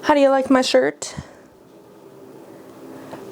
How do you like my shirt?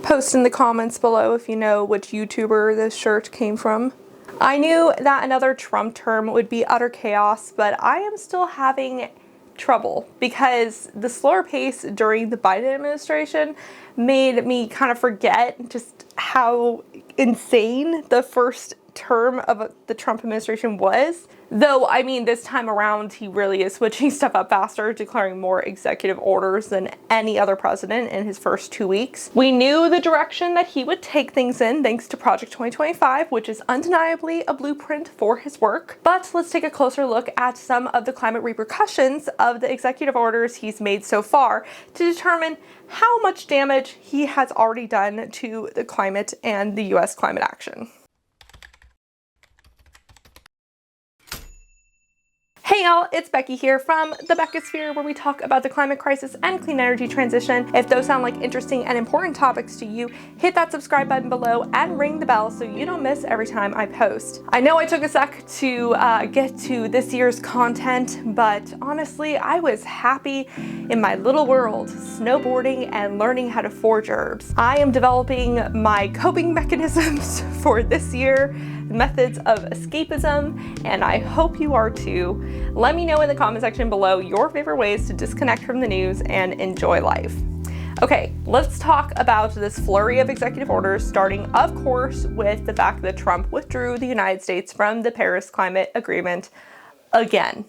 Post in the comments below if you know which YouTuber this shirt came from. I knew that another Trump term would be utter chaos, but I am still having trouble because the slower pace during the Biden administration made me kind of forget just how insane the first term of the Trump administration was. Though, I mean, this time around, he really is switching stuff up faster, declaring more executive orders than any other president in his first 2 weeks. We knew the direction that he would take things in thanks to Project 2025, which is undeniably a blueprint for his work. But let's take a closer look at some of the climate repercussions of the executive orders he's made so far to determine how much damage he has already done to the climate and the US climate action. Hey y'all, it's Becky here from the Beckisphere, where we talk about the climate crisis and clean energy transition. If those sound like interesting and important topics to you, hit that subscribe button below and ring the bell so you don't miss every time I post. I know I took a sec to get to this year's content, but honestly, I was happy in my little world, snowboarding and learning how to forge herbs. I am developing my coping mechanisms for this year, methods of escapism, and I hope you are too. Let me know in the comment section below your favorite ways to disconnect from the news and enjoy life. Okay, let's talk about this flurry of executive orders, starting, of course, with the fact that Trump withdrew the United States from the Paris Climate Agreement again.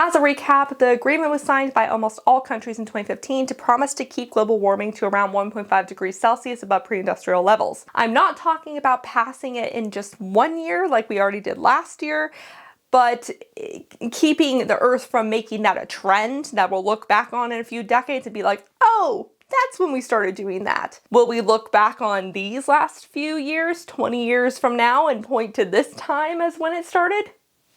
As a recap, the agreement was signed by almost all countries in 2015 to promise to keep global warming to around 1.5 degrees Celsius above pre-industrial levels. I'm not talking about passing it in just 1 year like we already did last year, but keeping the Earth from making that a trend that we'll look back on in a few decades and be like, oh, that's when we started doing that. Will we look back on these last few years, 20 years from now, and point to this time as when it started?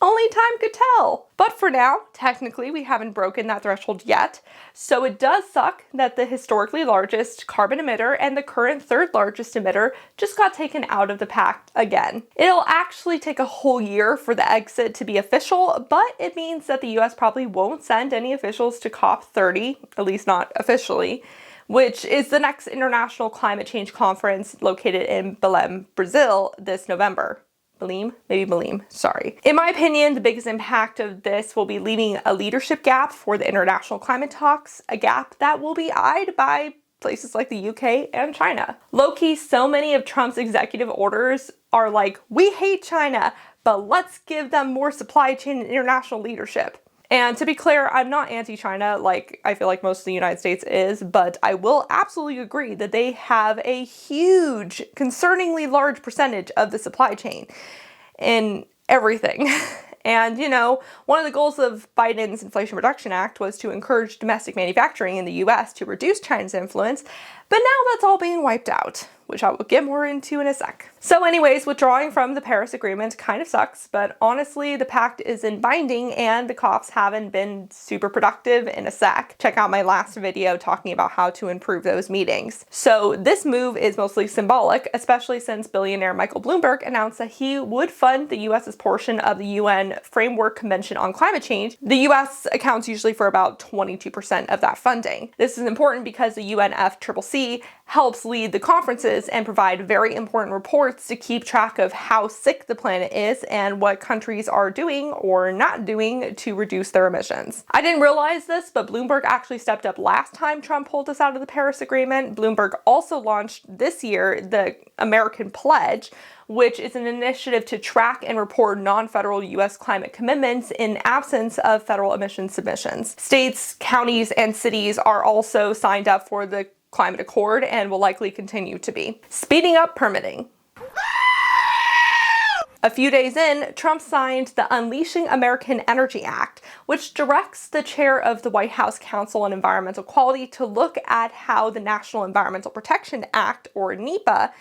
Only time could tell. But for now, technically, we haven't broken that threshold yet. So it does suck that the historically largest carbon emitter and the current third largest emitter just got taken out of the pact again. It'll actually take a whole year for the exit to be official, but it means that the US probably won't send any officials to COP30, at least not officially, which is the next international climate change conference located in Belém, Brazil this November. Belém, sorry. In my opinion, the biggest impact of this will be leaving a leadership gap for the international climate talks, a gap that will be eyed by places like the UK and China. Low-key, so many of Trump's executive orders are like, we hate China, but let's give them more supply chain and international leadership. And to be clear, I'm not anti-China like I feel like most of the United States is, but I will absolutely agree that they have a huge, concerningly large percentage of the supply chain in everything. And, you know, one of the goals of Biden's Inflation Reduction Act was to encourage domestic manufacturing in the US to reduce China's influence, but now that's all being wiped out, which I will get more into in a sec. So anyways, withdrawing from the Paris Agreement kind of sucks, but honestly, the pact isn't binding and the COPs haven't been super productive in a sec. Check out my last video talking about how to improve those meetings. So this move is mostly symbolic, especially since billionaire Michael Bloomberg announced that he would fund the US's portion of the UN Framework Convention on Climate Change. The US accounts usually for about 22% of that funding. This is important because the UNFCCC helps lead the conferences and provide very important reports to keep track of how sick the planet is and what countries are doing or not doing to reduce their emissions. I didn't realize this, but Bloomberg actually stepped up last time Trump pulled us out of the Paris Agreement. Bloomberg also launched this year the American Pledge, which is an initiative to track and report non-federal US climate commitments in absence of federal emission submissions. States, counties, and cities are also signed up for the Climate Accord and will likely continue to be. Speeding up permitting. A few days in, Trump signed the Unleashing American Energy Act, which directs the chair of the White House Council on Environmental Quality to look at how the National Environmental Protection Act, or NEPA,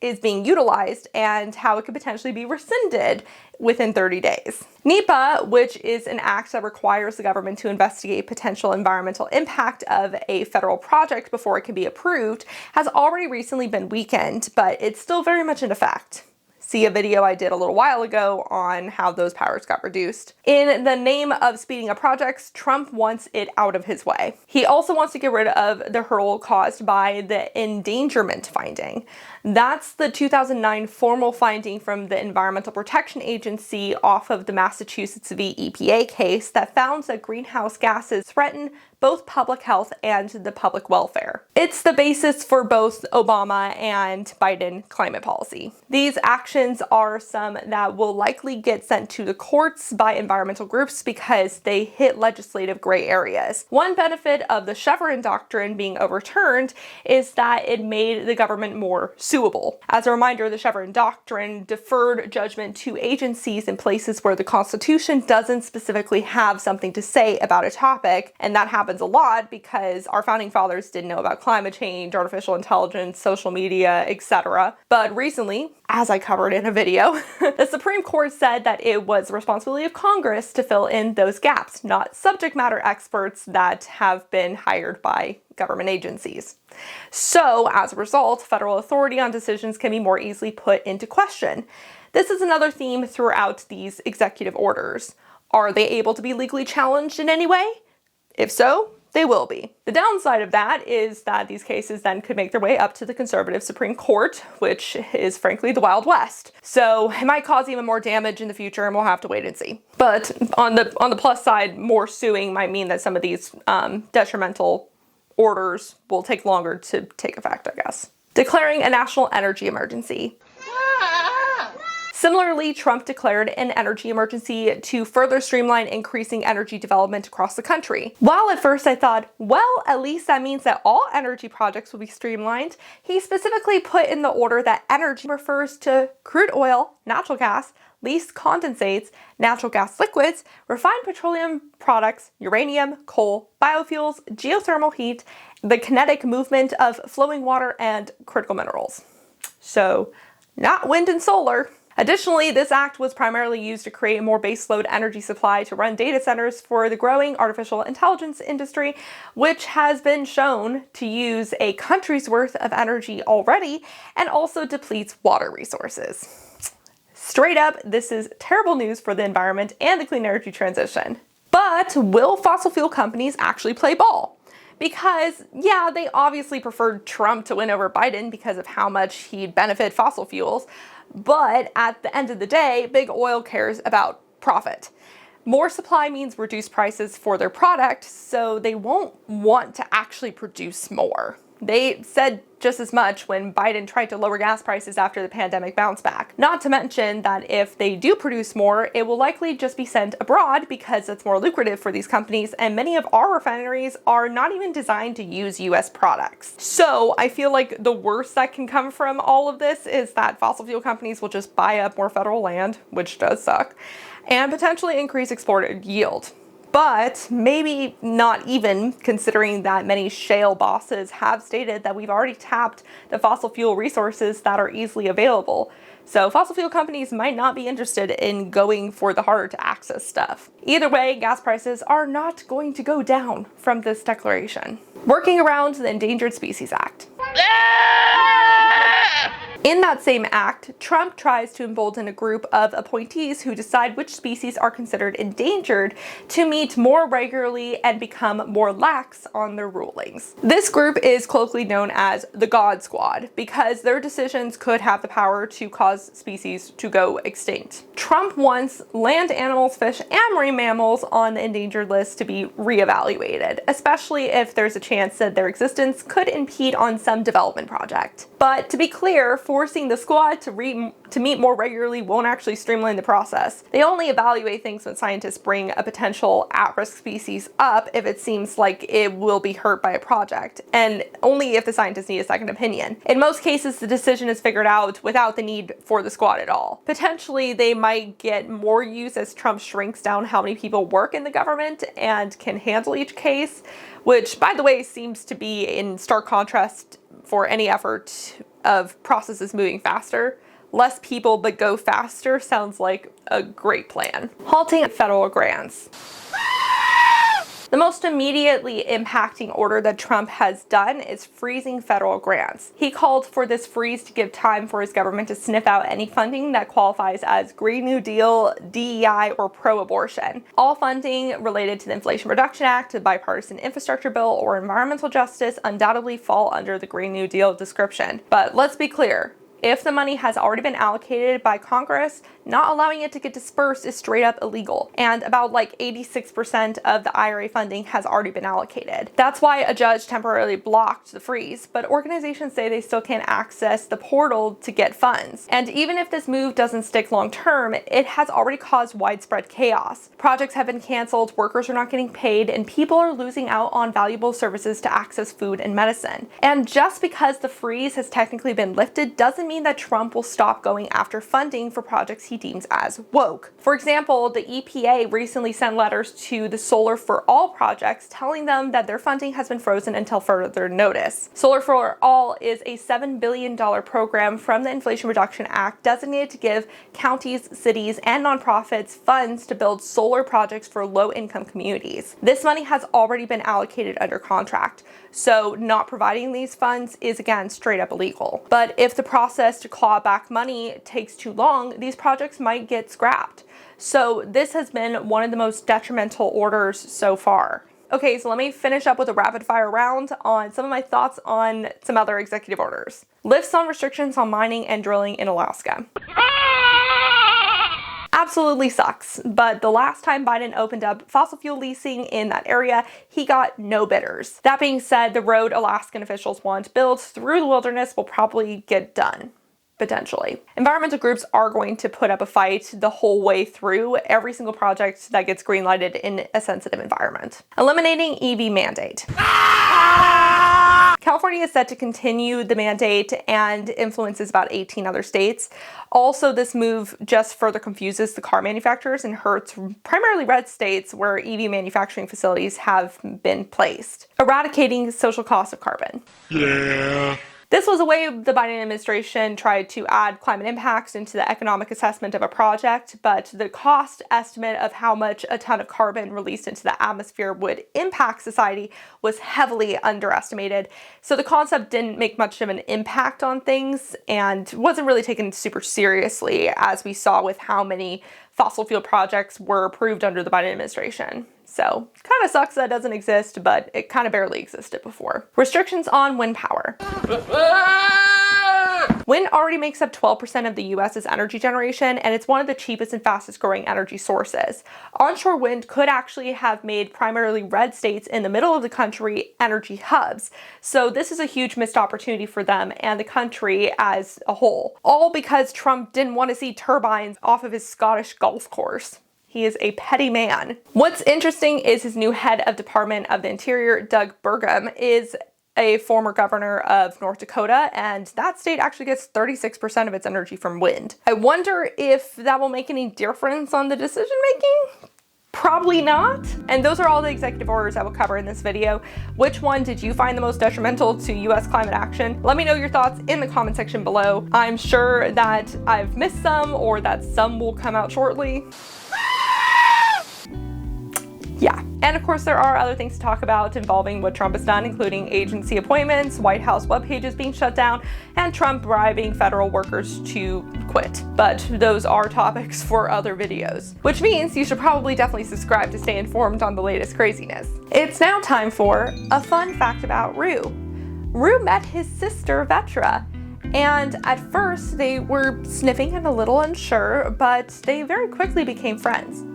is being utilized and how it could potentially be rescinded within 30 days. NEPA, which is an act that requires the government to investigate potential environmental impact of a federal project before it can be approved, has already recently been weakened, but it's still very much in effect. see a video I did a little while ago on how those powers got reduced. In the name of speeding up projects, Trump wants it out of his way. He also wants to get rid of the hurdle caused by the endangerment finding. That's the 2009 formal finding from the Environmental Protection Agency off of the Massachusetts v. EPA case that found that greenhouse gases threaten both public health and the public welfare. It's the basis for both Obama and Biden climate policy. These actions are some that will likely get sent to the courts by environmental groups because they hit legislative gray areas. One benefit of the Chevron doctrine being overturned is that it made the government more suable. As a reminder, the Chevron doctrine deferred judgment to agencies in places where the Constitution doesn't specifically have something to say about a topic, and that happens a lot because our founding fathers didn't know about climate change, artificial intelligence, social media, etc. But recently, as I covered in a video, the Supreme Court said that it was the responsibility of Congress to fill in those gaps, not subject matter experts that have been hired by government agencies. So, as a result, federal authority on decisions can be more easily put into question. This is another theme throughout these executive orders. Are they able to be legally challenged in any way? If so, they will be. The downside of that is that these cases then could make their way up to the conservative Supreme Court, which is frankly the Wild West. So it might cause even more damage in the future, and we'll have to wait and see. But on the plus side, more suing might mean that some of these detrimental orders will take longer to take effect, I guess. Declaring a national energy emergency. Similarly, Trump declared an energy emergency to further streamline increasing energy development across the country. While at first I thought, well, at least that means that all energy projects will be streamlined, he specifically put in the order that energy refers to crude oil, natural gas, least condensates, natural gas liquids, refined petroleum products, uranium, coal, biofuels, geothermal heat, the kinetic movement of flowing water, and critical minerals. So, not wind and solar. Additionally, this act was primarily used to create a more baseload energy supply to run data centers for the growing artificial intelligence industry, which has been shown to use a country's worth of energy already and also depletes water resources. Straight up, this is terrible news for the environment and the clean energy transition. But will fossil fuel companies actually play ball? Because, yeah, they obviously preferred Trump to win over Biden because of how much he'd benefit fossil fuels. But at the end of the day, big oil cares about profit. More supply means reduced prices for their product, so they won't want to actually produce more. They said just as much when Biden tried to lower gas prices after the pandemic bounce back. Not to mention that if they do produce more, it will likely just be sent abroad because it's more lucrative for these companies, and many of our refineries are not even designed to use US products. So I feel like the worst that can come from all of this is that fossil fuel companies will just buy up more federal land, which does suck, and potentially increase exported yield. But maybe not even, considering that many shale bosses have stated that we've already tapped the fossil fuel resources that are easily available. So fossil fuel companies might not be interested in going for the harder to access stuff. Either way, gas prices are not going to go down from this declaration. Working around the Endangered Species Act. In that same act, Trump tries to embolden a group of appointees who decide which species are considered endangered to meet more regularly and become more lax on their rulings. This group is colloquially known as the God Squad because their decisions could have the power to cause species to go extinct. Trump wants land animals, fish, and marine mammals on the endangered list to be reevaluated, especially if there's a chance that their existence could impede on some development project. But to be clear, forcing the squad to meet more regularly won't actually streamline the process. They only evaluate things when scientists bring a potential at-risk species up if it seems like it will be hurt by a project, and only if the scientists need a second opinion. In most cases, the decision is figured out without the need for the squad at all. Potentially, they might get more use as Trump shrinks down how many people work in the government and can handle each case, which, by the way, seems to be in stark contrast for any effort of processes moving faster. Less people but go faster sounds like a great plan. Halting federal grants. The most immediately impacting order that Trump has done is freezing federal grants. He called for this freeze to give time for his government to sniff out any funding that qualifies as Green New Deal, DEI, or pro-abortion. All funding related to the Inflation Reduction Act, the bipartisan infrastructure bill, or environmental justice undoubtedly fall under the Green New Deal description. But let's be clear. If the money has already been allocated by Congress, not allowing it to get dispersed is straight up illegal. And about like 86% of the IRA funding has already been allocated. That's why a judge temporarily blocked the freeze, but organizations say they still can't access the portal to get funds. And even if this move doesn't stick long term, it has already caused widespread chaos. Projects have been canceled, workers are not getting paid, and people are losing out on valuable services to access food and medicine. And just because the freeze has technically been lifted doesn't mean that Trump will stop going after funding for projects he deems as woke. For example, the EPA recently sent letters to the Solar for All projects telling them that their funding has been frozen until further notice. Solar for All is a $7 billion program from the Inflation Reduction Act designated to give counties, cities, and nonprofits funds to build solar projects for low-income communities. This money has already been allocated under contract, so not providing these funds is again straight up illegal. But if the process to claw back money takes too long, these projects might get scrapped. So this has been one of the most detrimental orders so far. Okay, so let me finish up with a rapid fire round on some of my thoughts on some other executive orders. Lifts on restrictions on mining and drilling in Alaska. Absolutely sucks, but the last time Biden opened up fossil fuel leasing in that area, he got no bidders. That being said, the road Alaskan officials want built through the wilderness will probably get done. Potentially. Environmental groups are going to put up a fight the whole way through every single project that gets greenlighted in a sensitive environment. Eliminating EV mandate. California is set to continue the mandate and influences about 18 other states. Also, this move just further confuses the car manufacturers and hurts primarily red states where EV manufacturing facilities have been placed. Eradicating social cost of carbon. Yeah. This was a way the Biden administration tried to add climate impacts into the economic assessment of a project, but the cost estimate of how much a ton of carbon released into the atmosphere would impact society was heavily underestimated. So the concept didn't make much of an impact on things and wasn't really taken super seriously, as we saw with how many fossil fuel projects were approved under the Biden administration. So kind of sucks that it doesn't exist, but it kind of barely existed before. Restrictions on wind power. Wind already makes up 12% of the US's energy generation, and it's one of the cheapest and fastest growing energy sources. Onshore wind could actually have made primarily red states in the middle of the country energy hubs. So this is a huge missed opportunity for them and the country as a whole. All because Trump didn't want to see turbines off of his Scottish golf course. He is a petty man. What's interesting is his new head of Department of the Interior, Doug Burgum, is a former governor of North Dakota, and that state actually gets 36% of its energy from wind. I wonder if that will make any difference on the decision making? Probably not. And those are all the executive orders I will cover in this video. Which one did you find the most detrimental to US climate action? Let me know your thoughts in the comment section below. I'm sure that I've missed some or that some will come out shortly. Yeah. And of course, there are other things to talk about involving what Trump has done, including agency appointments, White House web pages being shut down, and Trump bribing federal workers to quit. But those are topics for other videos, which means you should probably definitely subscribe to stay informed on the latest craziness. It's now time for a fun fact about Rue. Rue met his sister, Vetra, and at first they were sniffing and a little unsure, but they very quickly became friends.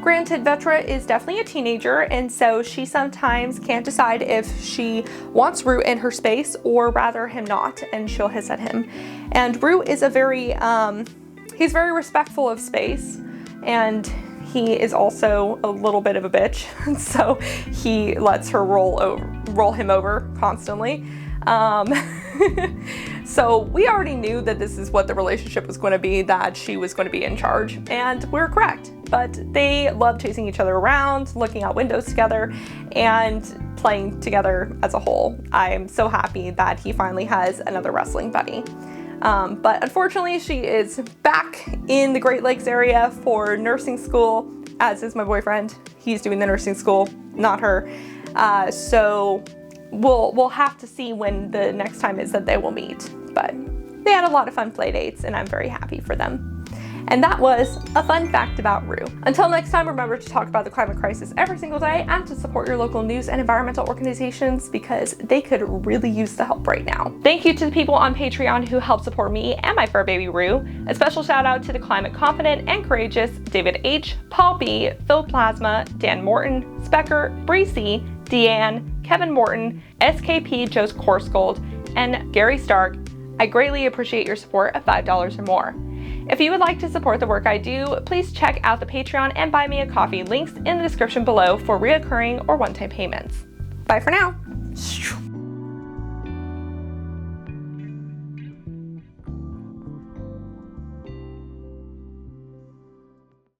Granted, Vetra is definitely a teenager, and so she sometimes can't decide if she wants Rue in her space or rather him not, and she'll hiss at him. And Rue is a very, he's very respectful of space, and he is also a little bit of a bitch, so he lets her roll him over constantly. So we already knew that this is what the relationship was going to be, that she was going to be in charge, and we're correct. But they love chasing each other around, looking out windows together, and playing together as a whole. I'm so happy that he finally has another wrestling buddy. But unfortunately, she is back in the Great Lakes area for nursing school, as is my boyfriend. He's doing the nursing school, not her. So we'll have to see when the next time is that they will meet. But they had a lot of fun play dates, and I'm very happy for them. And that was a fun fact about Rue. Until next time, remember to talk about the climate crisis every single day and to support your local news and environmental organizations because they could really use the help right now. Thank you to the people on Patreon who help support me and my fur baby Rue. A special shout out to the climate confident and courageous David H., Paul B., Phil Plasma, Dan Morton, Specker, Breezy, Deanne, Kevin Morton, SKP Joe's Course Gold, and Gary Stark. I greatly appreciate your support of $5 or more. If you would like to support the work I do, please check out the Patreon and buy me a coffee, links in the description below for reoccurring or one-time payments. Bye for now.